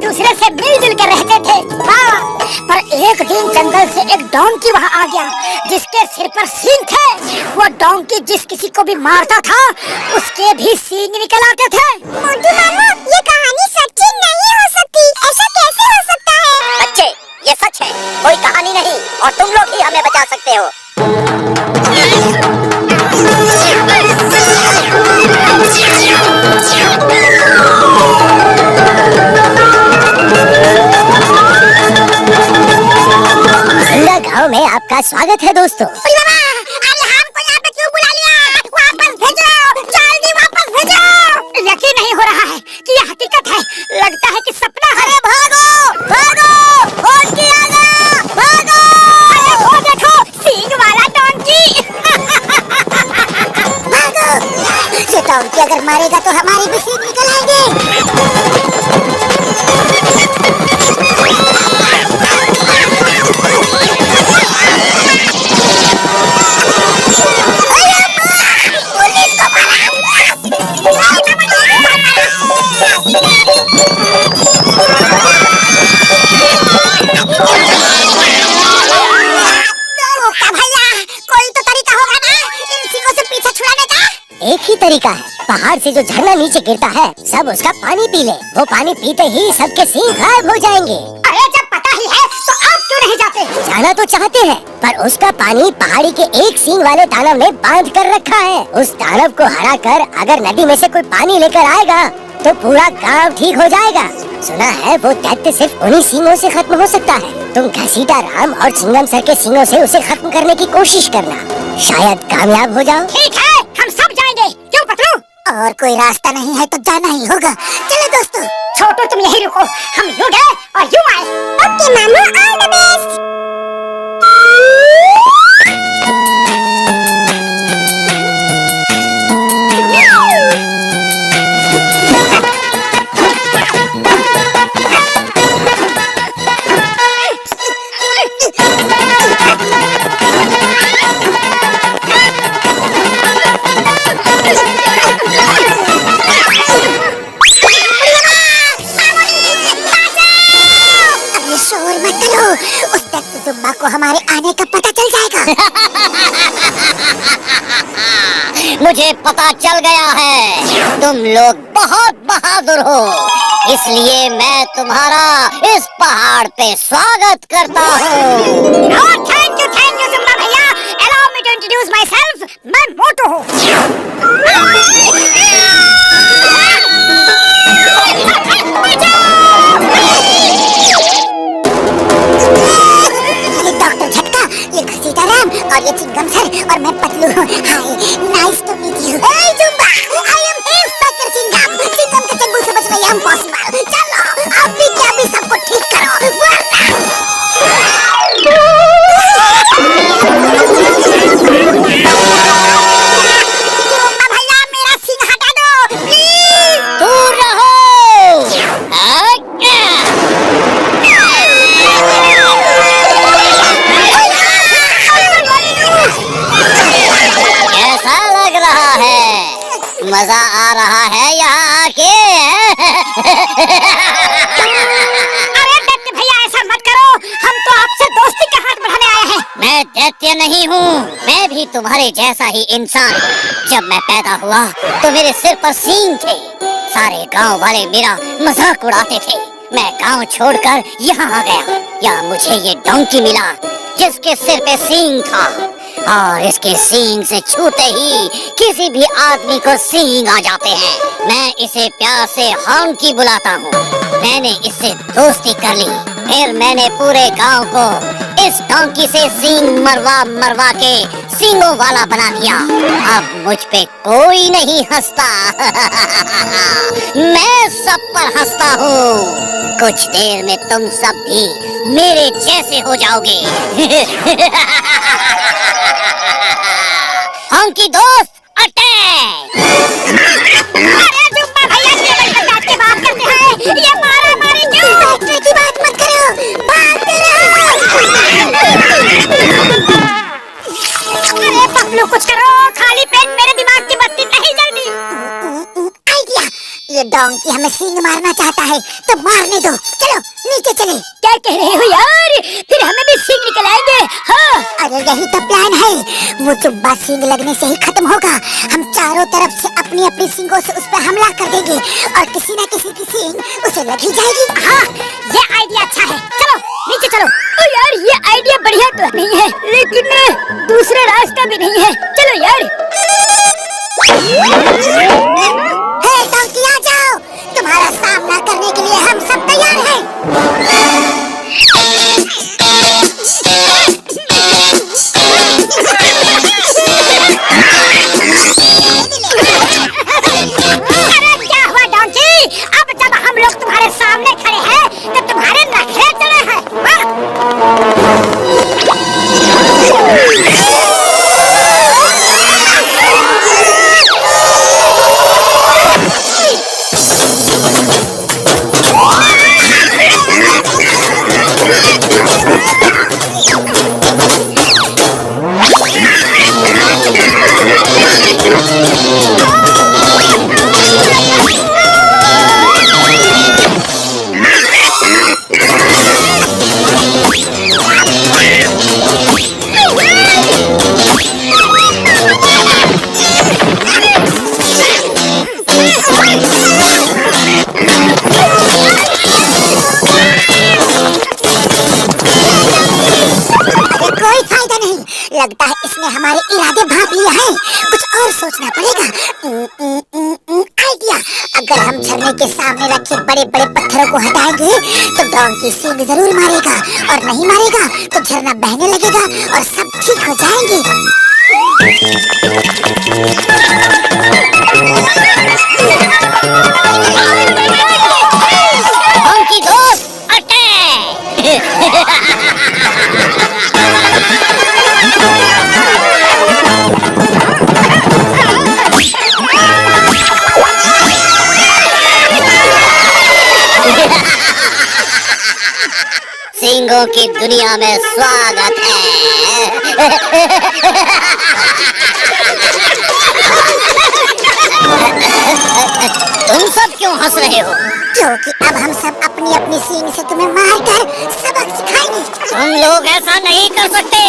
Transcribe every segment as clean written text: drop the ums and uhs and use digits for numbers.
दूसरे से मिलजुल कर रहते थे। हाँ, पर एक दिन जंगल से एक डोंकी वहाँ आ गया जिसके सिर पर सींग थे। वो डोंकी जिस किसी को भी मारता था उसके भी सींग निकल आते थे। मोटू मामा, ये कहानी सच्ची नहीं हो सकती। ऐसा कैसे हो सकता है? बच्चे, ये सच है, कोई कहानी नहीं और तुम लोग ही हमें बचा सकते हो। गाँव में आपका स्वागत है दोस्तों। हमको यहाँ पे क्यों बुला लिया? वापस भेजो, जल्दी वापस भेजो। यकीन नहीं हो रहा है कि यह हकीकत है, लगता है कि सपना है। अरे भागो, भागो, डोंकी आ गया, भागो। अरे वो देखो, सींग वाला डोंकी। भागो, ये डोंकी अगर मारेगा तो हमारी भी सींग निकल आएंगे। एक ही तरीका है, पहाड़ से जो झरना नीचे गिरता है सब उसका पानी पी ले। वो पानी पीते ही सबके सींग गायब हो जाएंगे। अरे जब पता ही है तो आप क्यों नहीं जाते? जाना तो चाहते हैं, पर उसका पानी पहाड़ी के एक सींग वाले दानव ने बांध कर रखा है। उस दानव को हरा कर अगर नदी में से कोई पानी लेकर आएगा तो पूरा गांव ठीक हो जाएगा। सुना है वो दैत्य सिर्फ उन्हीं सींगों से खत्म हो सकता है। तुम घसीटा राम और चिंगम सर के सींगों से उसे खत्म करने की कोशिश करना, शायद कामयाब हो जाओ। ठीक है, हम सब जाएंगे। क्यों पतलू? और कोई रास्ता नहीं है तो जाना ही होगा। चलो दोस्तों। छोटू तुम यही रुको, हम यूं गए और यूं आए। Okay mama, all the best. को हमारे आने का पता चल जाएगा। मुझे पता चल गया है, तुम लोग बहुत बहादुर हो, इसलिए मैं तुम्हारा इस पहाड़ पे स्वागत करता हूँ। थैंक यू जुम्मा भैया। Allow me to introduce myself. मैं मोटू हूँ। ये घसीटा राम और ये चिंगम सर और मैं पतलू हूँ। Hi, nice to meet you. Hey जुम्बा, I am inspector Chingam. Chingam के चंगुल से बचना इम्पॉसिबल। चलो, अब भी क्या भी सबको ठीक करो। जुम्बा भैया, मेरा सिंह हटा दो प्लीज। दूर रहो। कैसा लग रहा है? मजा आ रहा है यहाँ आके? अरे दैत्य भैया, ऐसा मत करो, हम तो आपसे दोस्ती का हाथ बढ़ाने आए हैं। मैं दैत्य नहीं हूँ, मैं भी तुम्हारे जैसा ही इंसान। जब मैं पैदा हुआ तो मेरे सिर पर सींग थे। सारे गांव वाले मेरा मजाक उड़ाते थे। मैं गांव छोड़कर यहाँ आ गया। यहाँ मुझे ये डोंकी मिला जिसके सिर पे सींग था, और इसके सींग से छूते ही किसी भी आदमी को सींग आ जाते हैं। मैं इसे प्यार से हॉन्की बुलाता हूँ। मैंने इससे दोस्ती कर ली, फिर मैंने पूरे गांव को इस डोंकी से सींग मरवा मरवा के सींगों वाला बना दिया। अब मुझ पे कोई नहीं हंसता। मैं सब पर हंसता हूँ। कुछ देर में तुम सब भी मेरे जैसे हो जाओगे। हॉन्की दोस्त, अटैक! अरे जुम्मा भैया, केवल बात की बात करते हैं, ये मारा मारी क्यों? बैठने की बात मत करो, भागते रहो। अरे पतलू, कुछ करो, खाली पेट मेरे दिमाग की बत्ती नहीं जलती। आइडिया, ये डोंकी हमें सींग मारना चाहता है तो मारने दो, चलो नीचे चले। क्या कह रहे हो यार, फिर हमें भी सींग निकल आएंगे। हाँ अरे यही तो प्लान है, वो जुम्बा सींग लगने से ही खत्म होगा। हम चारों तरफ से अपनी अपनी सींगों से उस पर हमला कर देंगे और किसी न किसी की सींग उसे लग ही जाएगी। हाँ ये आइडिया अच्छा है, चलो नीचे चलो। ओ यार ये आइडिया बढ़िया तो नहीं है, लेकिन दूसरा रास्ता भी नहीं है, चलो यार। हे डोंकी आ जाओ, तुम्हारा सामना करने के लिए हम सब तैयार हैं। अरे क्या हुआ डोंकी, अब जब हम लोग तुम्हारे सामने खड़े हैं तो तुम्हारे नखरे चढ़े हैं। लगता है इसने हमारे इरादे भांप लिया है, कुछ और सोचना पड़ेगा। आइडिया, अगर हम झरने के सामने रखे बड़े बड़े पत्थरों को हटाएंगे तो डोंकी सींग जरूर मारेगा, और नहीं मारेगा तो झरना बहने लगेगा और सब ठीक हो जाएंगे। डोंकी दोस्त अटैक। सींगों की दुनिया में स्वागत है। तुम सब क्यों हंस रहे हो? क्योंकि अब हम सब अपनी अपनी सींग से तुम्हें मारकर सबक सिखाएंगे। तुम लोग ऐसा नहीं कर सकते।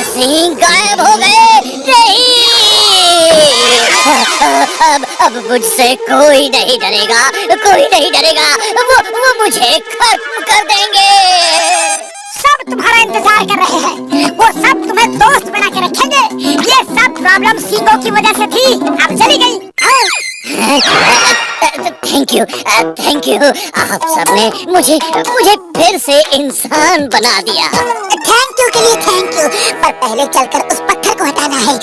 सींग गायब हो गए। नहीं, अब मुझसे कोई नहीं डरेगा, कोई नहीं डरेगा। वो मुझे खत्म कर देंगे। सब तुम्हारा इंतजार कर रहे हैं, वो सब तुम्हें दोस्त बना के रखेंगे। ये सब प्रॉब्लम सींगों की वजह से थी, अब चली गई। Thank you, thank you. आप सबने मुझे फिर से इंसान बना दिया। थैंक यू के लिए थैंक यू, पर पहले चलकर उस पत्थर को हटाना है।